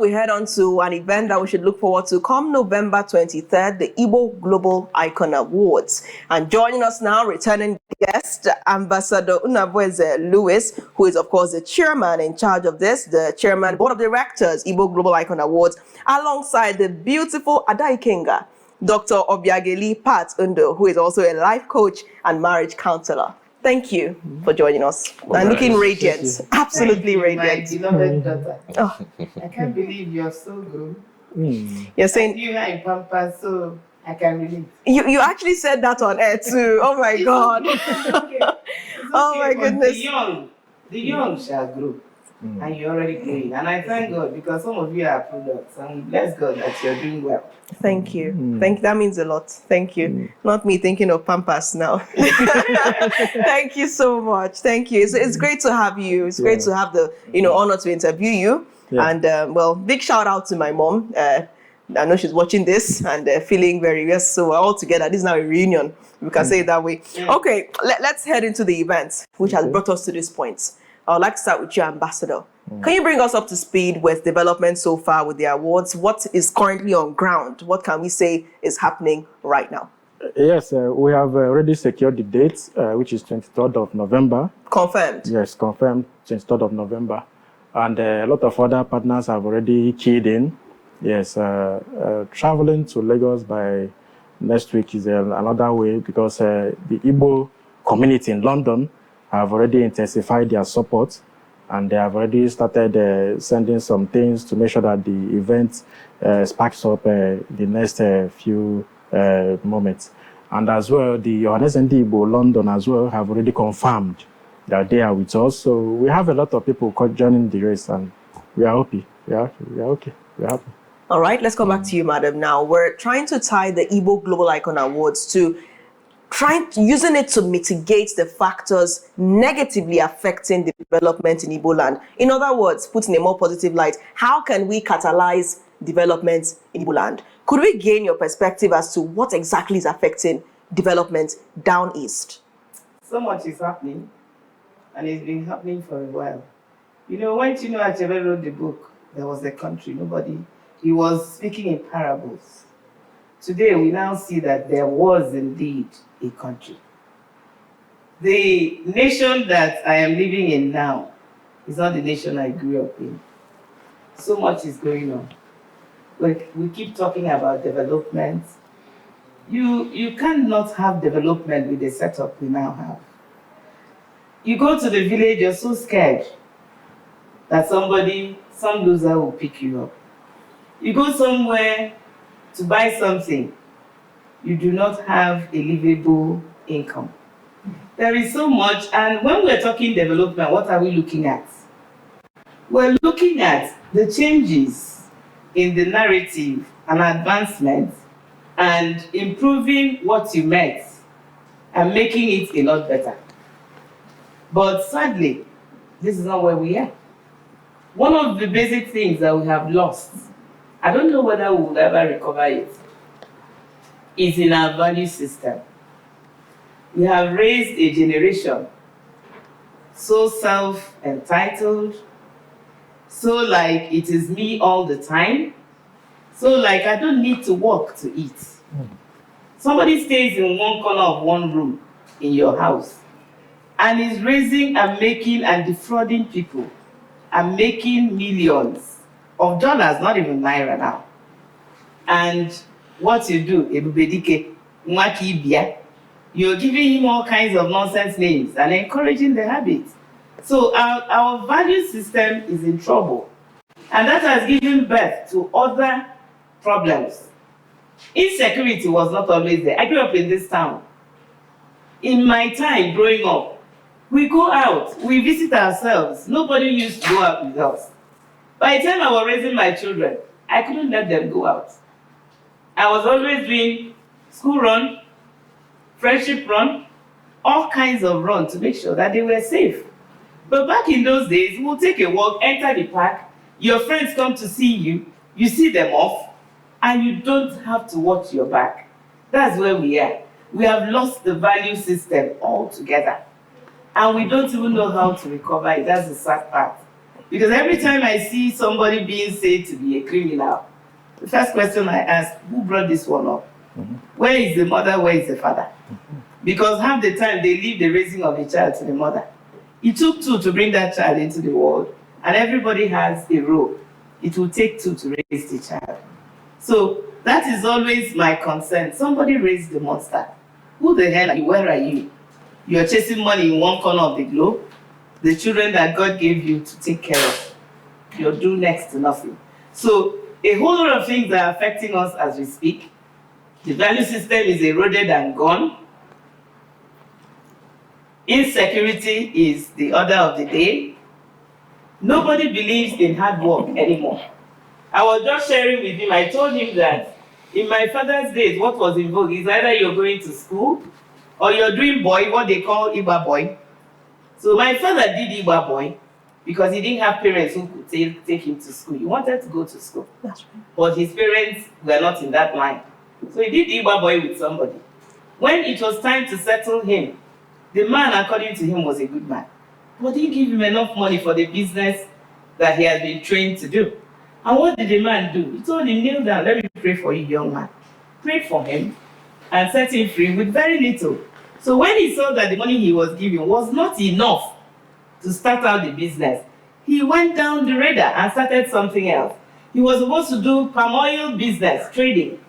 We head on to an event that we should look forward to come November 23rd, the Igbo Global Icon Awards. And joining us now, returning guest, Ambassador Nnabueze Louis, who is, of course, the chairman in charge of this, the chairman, board of directors, Igbo Global Icon Awards, alongside the beautiful Adaikenga, Dr. Obiageli Pat Ndu, who is also a life coach and marriage counselor. Thank you for joining us. And looking radiant, absolutely radiant. My beloved daughter. Oh. I can't believe you're so good. You're saying you are in Pampas, so I can relate. You actually said that on air too. Oh my God. Okay. Oh my goodness. The young shall grow. And you're already growing. And I thank God because some of you are products. And bless God that you're doing well. Thank you. That means a lot. Thank you. Not me thinking of Pampas now. Thank you so much. Thank you. It's great to have you. It's great to have the honor to interview you. And well, big shout out to my mom. I know she's watching this and feeling very yes. So we're all together. This is now a reunion. We can say it that way. Okay, let's head into the event, which has brought us to this point. I would like to start with you, Ambassador. Can you bring us up to speed with development so far with the awards? What is currently on ground? What can we say is happening right now? Yes, we have already secured the dates, which is 23rd of November. Confirmed? Yes, confirmed, 23rd of November. And a lot of other partners have already keyed in. Yes, traveling to Lagos by next week is another way because the Igbo community in London have already intensified their support and they have already started sending some things to make sure that the event sparks up the next few moments. And as well, the Igbo London as well have already confirmed that they are with us. So we have a lot of people joining the race and we are happy. We are okay. We are happy. All right, let's come back to you, madam. Now, we're trying to tie the Igbo Global Icon Awards to using it to mitigate the factors negatively affecting development in Igboland. In other words, put in a more positive light, how can we catalyze development in Igboland? Could we gain your perspective as to what exactly is affecting development down east? So much is happening, and it's been happening for a while. You know, when Chinua Achebe wrote the book, there was a country, he was speaking in parables. Today, we now see that there was indeed a country. The nation that I am living in now is not the nation I grew up in. So much is going on. We keep talking about development. You cannot have development with the setup we now have. You go to the village, you're so scared that some loser will pick you up. You go somewhere to buy something, you do not have a livable income. There is so much, and when we're talking development, what are we looking at? We're looking at the changes in the narrative and advancement and improving what you met and making it a lot better. But sadly, this is not where we are. One of the basic things that we have lost, I don't know whether we will ever recover it, is in our value system. We have raised a generation so self-entitled, so like it is me all the time, so like I don't need to work to eat. Somebody stays in one corner of one room in your house and is raising and making and defrauding people and making millions of dollars, not even naira now. And what you do, Ebubedike, Nwakibia, you're giving him all kinds of nonsense names and encouraging the habit. So our value system is in trouble. And that has given birth to other problems. Insecurity was not always there. I grew up in this town. In my time growing up, we go out, we visit ourselves. Nobody used to go out with us. By the time I was raising my children, I couldn't let them go out. I was always doing school run, friendship run, all kinds of run to make sure that they were safe. But back in those days, we'll take a walk, enter the park, your friends come to see you, you see them off, and you don't have to watch your back. That's where we are. We have lost the value system altogether. And we don't even know how to recover it. That's the sad part. Because every time I see somebody being said to be a criminal, the first question I ask, who brought this one up? Where is the mother? Where is the father? Because half the time they leave the raising of a child to the mother. It took two to bring that child into the world, and everybody has a role. It will take two to raise the child. So that is always my concern. Somebody raised the monster. Who the hell are you? Where are you? You're chasing money in one corner of the globe. The children that God gave you to take care of, you're doing next to nothing. So a whole lot of things are affecting us as we speak. The value system is eroded and gone. Insecurity is the order of the day. Nobody believes in hard work anymore. I was just sharing with him, I told him that in my father's days, what was in vogue is either you're going to school or you're doing boy, what they call Igbo boy. So my father did Igbo boy because he didn't have parents who could take him to school. He wanted to go to school. That's right. But his parents were not in that line. So he did Igbo boy with somebody. When it was time to settle him, the man, according to him, was a good man. But he didn't give him enough money for the business that he had been trained to do. And what did the man do? He told him, kneel down, let me pray for you, young man. Prayed for him and set him free with very little. So when he saw that the money he was giving was not enough to start out the business, he went down the radar and started something else. He was supposed to do palm oil business, trading.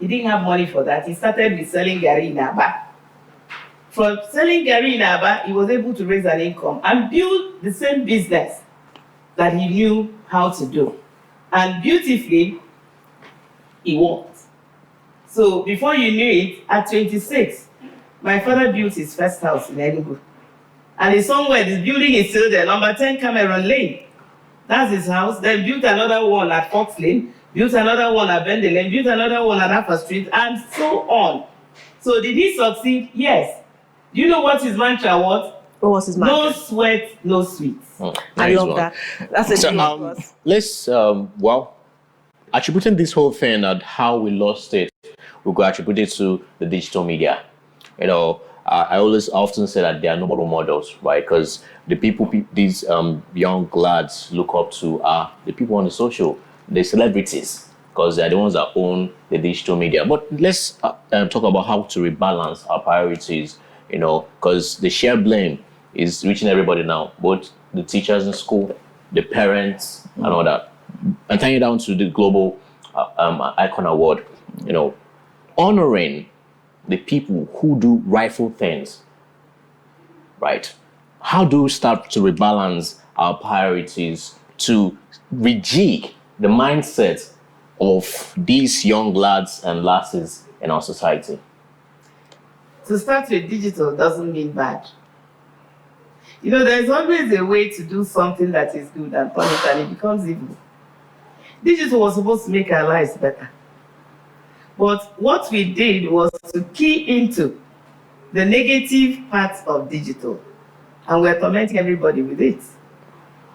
He didn't have money for that. He started with selling gari in Aba. From selling gari in Aba, he was able to raise an income and build the same business that he knew how to do. And beautifully, he worked. So before you knew it, at 26, my father built his first house in Enugu. And it's somewhere, this building is still there, number 10 Cameron Lane. That's his house. Then built another one at Fox Lane, built another one at Bende Lane, built another one at Afia Street, and so on. So did he succeed? Yes. Do you know what his mantra was? What was his mantra? No sweat, no sweets. Oh, I nice love one. that. That's a So, dream of us. let's attributing this whole thing at how we lost it, we could attribute it to the digital media. You know, I often say that there are no role models, right? Because the people these young lads look up to are the people on the celebrities, because they're the ones that own the digital media. But let's talk about how to rebalance our priorities, you know, because the shared blame is reaching everybody now, both the teachers in school, the parents, and all that. And tying it down to the Global Icon Award, you know, honoring the people who do rightful things, right? How do we start to rebalance our priorities to rejig the mindset of these young lads and lasses in our society? To start with, digital doesn't mean bad. You know, there's always a way to do something that is good and punish, and it becomes evil. Digital was supposed to make our lives better. But what we did was to key into the negative parts of digital, and we're tormenting everybody with it.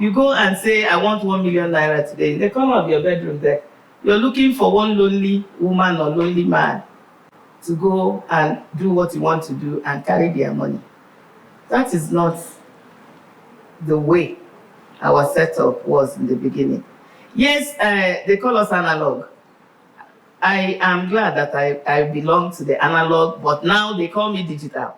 You go and say, I want 1 million naira today. In the corner of your bedroom there, you're looking for one lonely woman or lonely man to go and do what you want to do and carry their money. That is not the way our setup was in the beginning. Yes, they call us analog. I am glad that I belong to the analog, but now they call me digital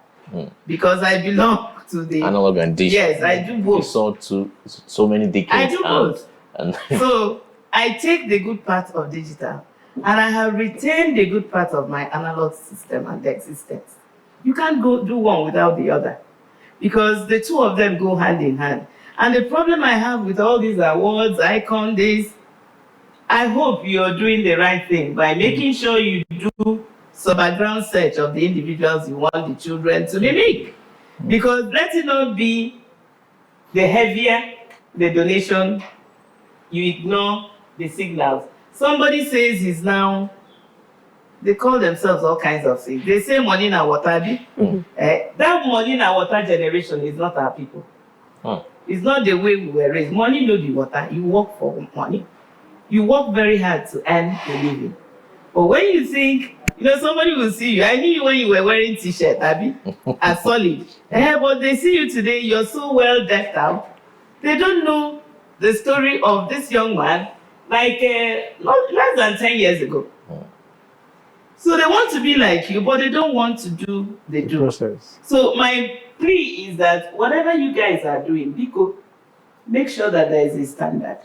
because I belong to the Analog and digital. Yes, I do both. We saw so many decades. I do both. And So I take the good part of digital, and I have retained the good part of my analog system and existence. You can't go do one without the other, because the two of them go hand in hand. And the problem I have with all these awards, icon days, I hope you're doing the right thing by making sure you do some background search of the individuals you want the children to mimic. Because let it not be the heavier the donation, you ignore the signals. Somebody says he's now, they call themselves all kinds of things. They say money na water. That money na water generation is not our people. It's not the way we were raised. Money no be water. You work for money. You work very hard to earn a living. But when you think, you know, somebody will see you. I knew you when you were wearing t-shirt, Abby, as solid. But they see you today, you're so well decked out. They don't know the story of this young man, like not less than 10 years ago. So they want to be like you, but they don't want to do the process. So my plea is that whatever you guys are doing, Biko, make sure that there is a standard.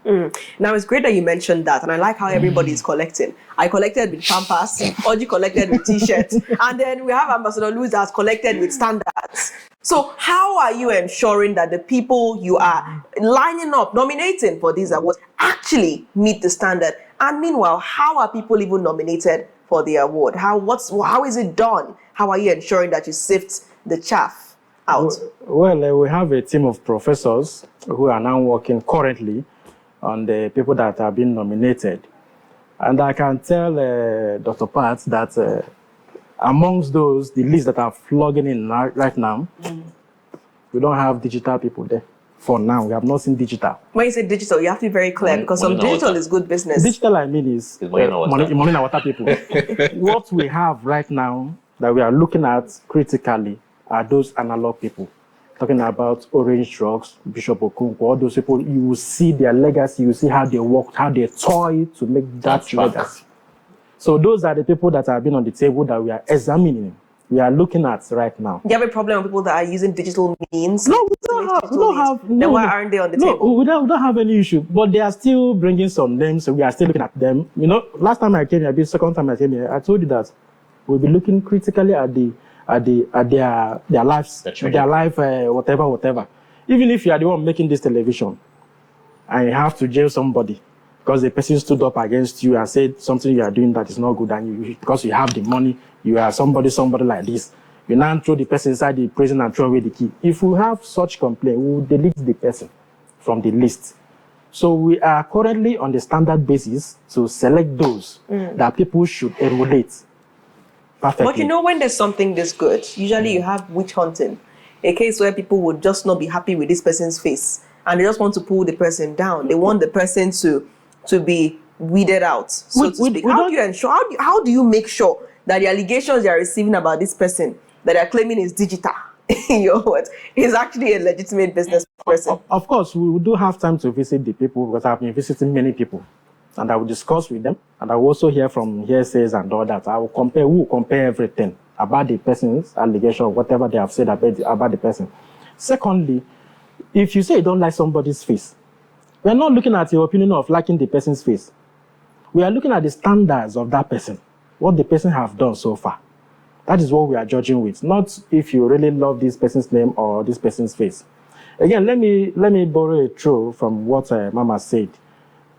Now, it's great that you mentioned that, and I like how everybody is collecting. I collected with Pampers, Oji collected with T-shirts, and then we have Ambassador Louis that's collected with standards. So how are you ensuring that the people you are lining up, nominating for these awards actually meet the standard? And meanwhile, how are people even nominated for the award? How is it done? How are you ensuring that you sift the chaff out? Well, we have a team of professors who are now working currently on the people that have been nominated. And I can tell Dr. Pat that amongst those, the list that are flogging in right now, we don't have digital people there. For now, we have not seen digital. When you say digital, you have to be very clear, because some digital is good business. Digital, I mean, is money in our water people. What we have right now that we are looking at critically are those analog people. Talking about Orange Drugs, Bishop Okonkwo, all those people, you will see their legacy, you will see how they worked, how they toiled to make that legacy. So those are the people that have been on the table that we are examining. We are looking at right now. Do you have a problem with people that are using digital means? No, we don't have. Then why aren't they on the table? We don't have any issue. But they are still bringing some names, so we are still looking at them. You know, last time I came here, the second time I came here, I told you that we'll be looking critically at their lives, their life, whatever. Even if you are the one making this television, and you have to jail somebody because the person stood up against you and said something you are doing that is not good, and you, because you have the money, you are somebody like this, you now throw the person inside the prison and throw away the key. If we have such complaint, we will delete the person from the list. So we are currently on the standard basis to select those that people should emulate perfectly. But you know, when there's something this good, usually you have witch hunting, a case where people would just not be happy with this person's face, and they just want to pull the person down. They want the person to be weeded out, so to speak. How do you ensure? How do you make sure that the allegations they are receiving about this person that they are claiming is digital, is actually a legitimate business person? Of course, we do have time to visit the people, because I've been visiting many people, and I will discuss with them, and I will also hear from hearsays and all that. I will compare everything about the person's allegation, whatever they have said about the person. Secondly, if you say you don't like somebody's face, we are not looking at your opinion of liking the person's face. We are looking at the standards of that person, what the person have done so far. That is what we are judging with, not if you really love this person's name or this person's face. Again, let me borrow a truth from what Mama said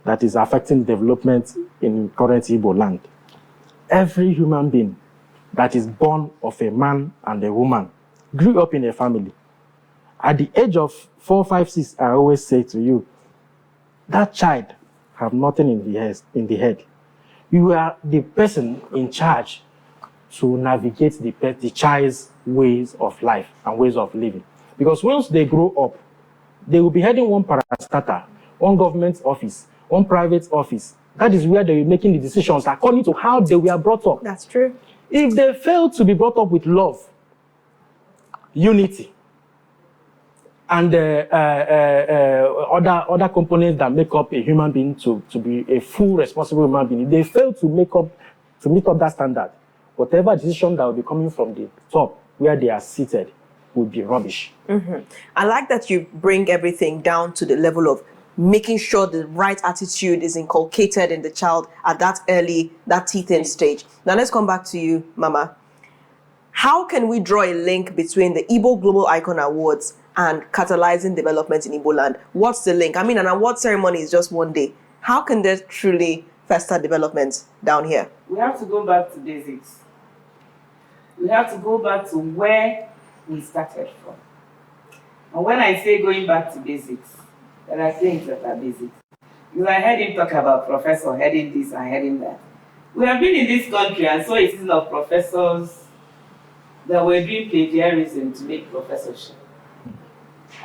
that is affecting development in current Igboland. Every human being that is born of a man and a woman grew up in a family. At the age of 4, 5, 6, I always say to you, that child have nothing in the head. You are the person in charge to navigate the child's ways of life and ways of living. Because once they grow up, they will be heading one parastatal, one government office, one private office. That is where they will be making the decisions according to how they were brought up. That's true. If they fail to be brought up with love, unity, and other components that make up a human being to be a full responsible human being, if they fail to meet up that standard, whatever decision that will be coming from the top where they are seated will be rubbish. I like that you bring everything down to the level of making sure the right attitude is inculcated in the child at that teething stage. Now let's come back to you, Mama. How can we draw a link between the Igbo Global Icon Awards and catalyzing development in Igboland? What's the link? I mean, an award ceremony is just one day. How can there truly foster development down here? We have to go back to basics. We have to go back to where we started from. And when I say going back to basics, there are things that are basics. Because I heard him talk about professor heading this and heading that. We have been in this country and saw a season of professors that were doing plagiarism to make professorship.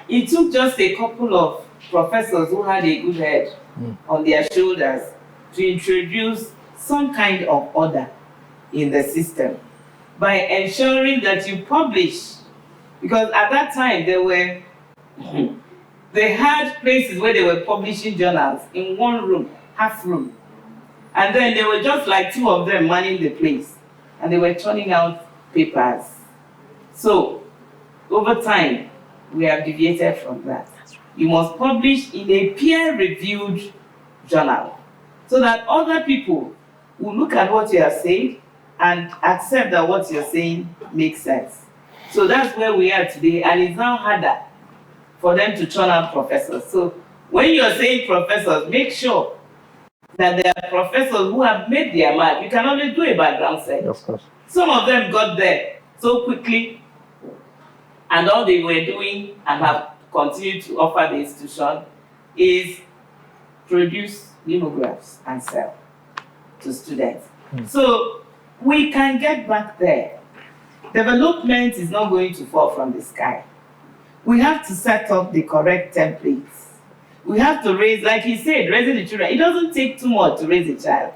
It took just a couple of professors who had a good head on their shoulders to introduce some kind of order in the system by ensuring that you publish. Because at that time, there were they had places where they were publishing journals in one room, half room. And then there were just like 2 of them manning the place. And they were turning out papers. So, over time, we have deviated from that. You must publish in a peer-reviewed journal so that other people will look at what you are saying and accept that what you're saying makes sense. So that's where we are today, and it's now harder for them to turn out professors. So when you're saying professors, make sure that there are professors who have made their mark. You can only do a background check. Of course. Some of them got there so quickly, and all they were doing and have continued to offer the institution is produce limographs and sell to students. So we can get back there. Development is not going to fall from the sky. We have to set up the correct templates. We have to raise, like he said, raising the children. It doesn't take too much to raise a child.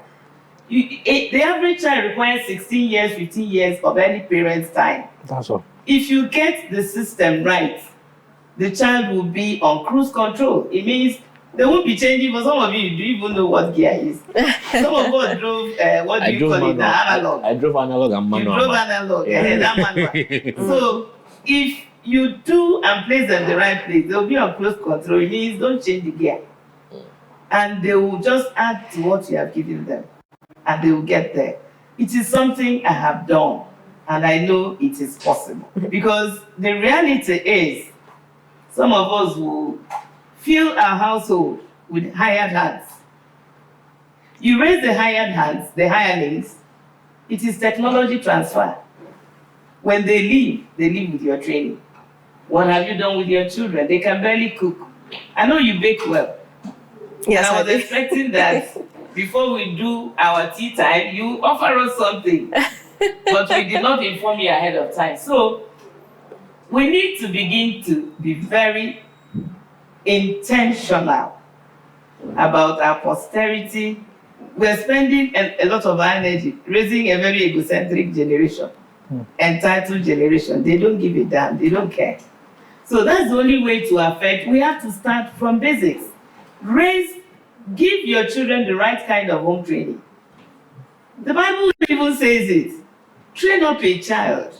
The average child requires 16 years, 15 years of any parent's time. That's all. If you get the system right, the child will be on cruise control. It means they won't be changing. For some of you, do you even know what gear is? Some of us drove, what do you call it, the analog. I drove analog and manual. You drove analog, that manual. So if you do and place them the right place, they'll be on cruise control. It means don't change the gear. And they will just add to what you have given them. And they will get there. It is something I have done. And I know it is possible. Because the reality is, some of us will fill our household with hired hands. You raise the hired hands, the hirelings, it is technology transfer. When they leave with your training. What have you done with your children? They can barely cook. I know you bake well. Yes, and I was expecting that before we do our tea time, you offer us something. But we did not inform you ahead of time. So we need to begin to be very intentional about our posterity. We're spending a lot of our energy raising a very egocentric generation, entitled generation. They don't give a damn, they don't care. So that's the only way to affect. We have to start from basics. Give your children the right kind of home training. The Bible even says it. Train up a child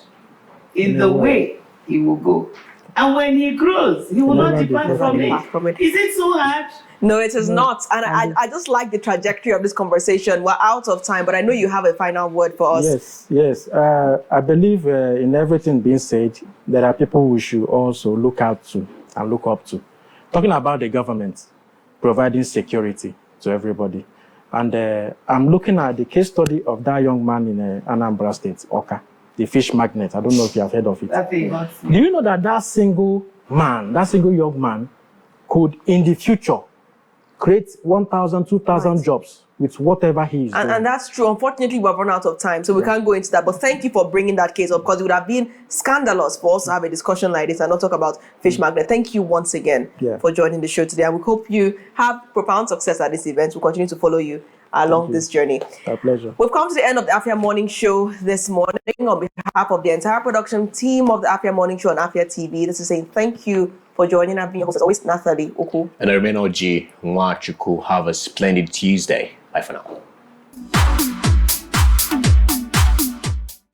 in the way he will go. And when he grows, he will not depart from it. Is it so hard? No, it is not. And I just like the trajectory of this conversation. We're out of time, but I know you have a final word for us. Yes. I believe in everything being said, there are people we should also look out to and look up to. Talking about the government providing security to everybody. And I'm looking at the case study of that young man in Anambra State, Oka, the fish magnet. I don't know if you have heard of it. Do you know that that single young man could, in the future, create 1,000, 2,000 jobs with whatever he is doing? And that's true. Unfortunately, we've run out of time, so we can't go into that. But thank you for bringing that case up, because it would have been scandalous for us to have a discussion like this and not talk about fish magnet. Thank you once again for joining the show today. And we hope you have profound success at this event. We'll continue to follow you along this journey. A pleasure. We've come to the end of the Afia Morning Show this morning. On behalf of the entire production team of the Afia Morning Show on Afia TV, this is saying thank you for joining. I've been your host, as always, Nathalie Oku. And I remain OG Nwachuku. Have a splendid Tuesday. Bye for now.